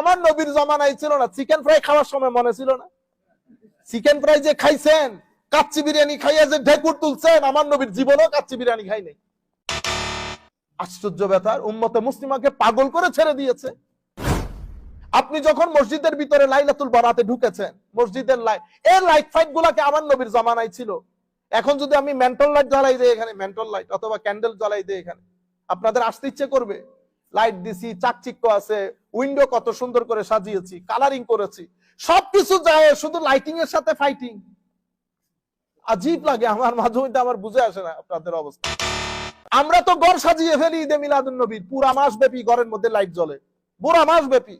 আমার নবীর জমানায় ছিল না। চিকেন ফ্রাই খাওয়ার সময় মনে ছিল না? চিকেন ফ্রাই যে খাইছেন, কাচ্চি বিরিয়ানি খাইয়া যে ঢেকুর তুলছেন, আমার নবীর জীবনেও কাচ্চি বিরিয়ানি খাই নাই। আশ্চর্য ব্যাপার, উম্মতে মুসলিমাকে পাগল করে ছেড়ে দিয়েছে। আপনি যখন মসজিদের ভিতরে লাইলাতুল বারাতে ঢুকেছেন, মসজিদের লাইট, এই লাইট ফাইট গুলাকে আমার নবীর জমানায় ছিল। এখন যদি আমি মেন্টল লাইট জ্বালাই দিই এখানে, মেন্টল লাইট অথবা ক্যান্ডেল জ্বালাই দিই এখানে, আপনাদের আসতে ইচ্ছে করবে? লাইট দিছি, চাকচিক্য আছে, উইন্ডো কত সুন্দর করে সাজিয়েছি, কালারিং করেছি, সবকিছু যায়, শুধু লাইটিং এর সাথে ফাইটিং। আজীব লাগে আমার, মাঝে মধ্যে আমার বুঝে আসে না আপনাদের অবস্থা। আমরা তো ঘর সাজিয়ে ফেলি ঈদে মিলাদুন নবীর, পুরা মাস ব্যাপী ঘরের মধ্যে লাইট জ্বলে, পুরা মাস ব্যাপী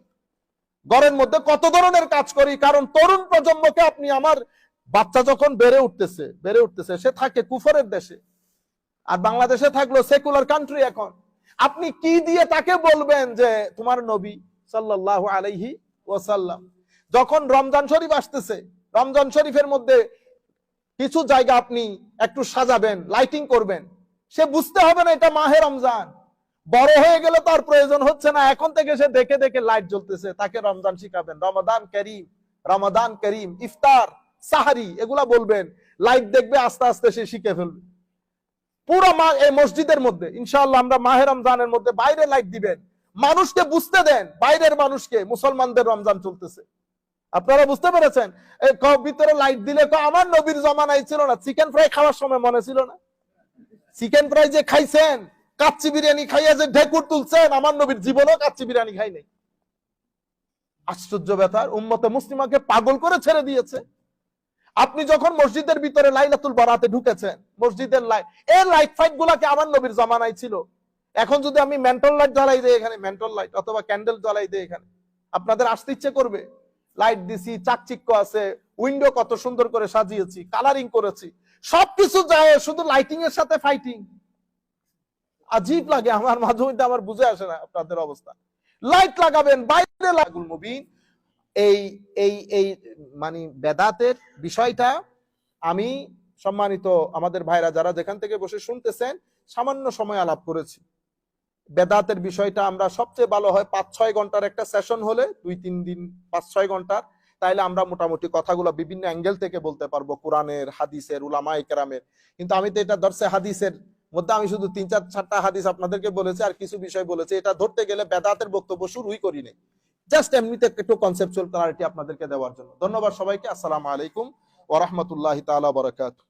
ঘরের মধ্যে কত ধরনের কাজ করি। কারণ তরুণ প্রজন্মকে, আপনি আমার বাচ্চা যখন বেড়ে উঠতেছে, সে থাকে কুফরের দেশে, আর বাংলাদেশে থাকলো সেকুলার কান্ট্রি। এখন আপনি কি দিয়ে তাকে বলবেন যে তোমার নবী সাল্লাল্লাহু আলাইহি ওয়াসাল্লাম? যখন রমজান শরীফ আসতেছে, রমজান শরীফের মধ্যে কিছু জায়গা আপনি একটু সাজাবেন, লাইটিং করবেন, সে বুঝতে হবে না এটা মাহে রমজান। বড় হয়ে গেলে তার প্রয়োজন হচ্ছে না, এখন থেকে সে দেখে দেখে লাইট জ্বলতেছে, তাকে রমজান শিখাবেন, রমাদান করিম, রমাদান করিম, ইফতার, সাহারি, এগুলা বলবেন, লাইট দেখবে, আস্তে আস্তে সে শিখে ফেলবে। পুরো এই মসজিদের মধ্যে ইনশাআল্লাহ আমরা মাহে রমজানের মধ্যে বাইরে লাইট দিবেন, মানুষকে বুঝতে দেন, বাইরের মানুষকে, মুসলমানদের রমজান চলতেছে। আপনারা বুঝতে পেরেছেন? এই ভিতরে লাইট দিলে আমার নবীর জমানায় ছিল না। চিকেন ফ্রাই খাওয়ার সময় মনে ছিল না? চিকেন ফ্রাই যে খাইছেন, কাচ্চি বিরিয়ানি খাইয়া যে ঢেকুর তুলছেন, আমার নবীর জীবনেও কাচ্চি বিরিয়ানি খাই নাই। আশ্চর্য ব্যাপার, উম্মতে মুসলিমাকে পাগল করে ছেড়ে দিয়েছে। আপনি যখন মসজিদের ভিতরে লাইলাতুল বারাতে ঢুকেছেন, মসজিদের লাইট, এই লাইট ফাইট গুলাকে আমার নবীর জমানায় ছিল। এখন যদি আমি মেন্টল লাইট জ্বালাই দিই এখানে, মেন্টল লাইট অথবা ক্যান্ডেল জ্বালাই দিই এখানে, আপনাদের আসতে ইচ্ছে করবে? লাইট দিছি, চাকচিক্য আছে, উইন্ডো কত সুন্দর করে সাজিয়েছি, কালারিং করেছি, সবকিছু যায়, শুধু লাইটিং এর সাথে ফাইটিং। আজীব লাগে আমার, মাঝে মধ্যে আমার বুঝে আসে না আপনাদের অবস্থা। লাইট লাগাবেন, বাইরে লাগুল মুবিন। এই এই এই মানে বেদাতের বিষয়টা আমি সম্মানিত আমাদের ভাইরা যারা যেখান থেকে বসে শুনতেছেন, সামান্য সময় আলাপ করেছি। বেদাতের বিষয়টা আমরা সবচেয়ে ভালো হয় 5-6 ঘন্টার একটা সেশন হলে, 2-3 দিন 5-6 ঘন্টার, তাইলে আমরা মোটামুটি কথাগুলো বিভিন্ন অ্যাঙ্গেল থেকে বলতে পারবো, কোরআনের, হাদিসের, উলামায়ে কেরামের। কিন্তু আমি তো এটা দর্শে হাদিসের মধ্যে আমি শুধু 3-4টা হাদিস আপনাদেরকে বলেছি, আর কিছু বিষয় বলেছি। এটা ধরতে গেলে বেদাতের বক্তব্য শুরুই করি নাই, জাস্ট এমনিতে একটু কনসেপচুয়াল ক্লারিটি আপনাদেরকে দেওয়ার জন্য। ধন্যবাদ সবাইকে। আসসালামু আলাইকুম ওয়া রাহমাতুল্লাহি তাআলা ওয়া বারাকাতুহু।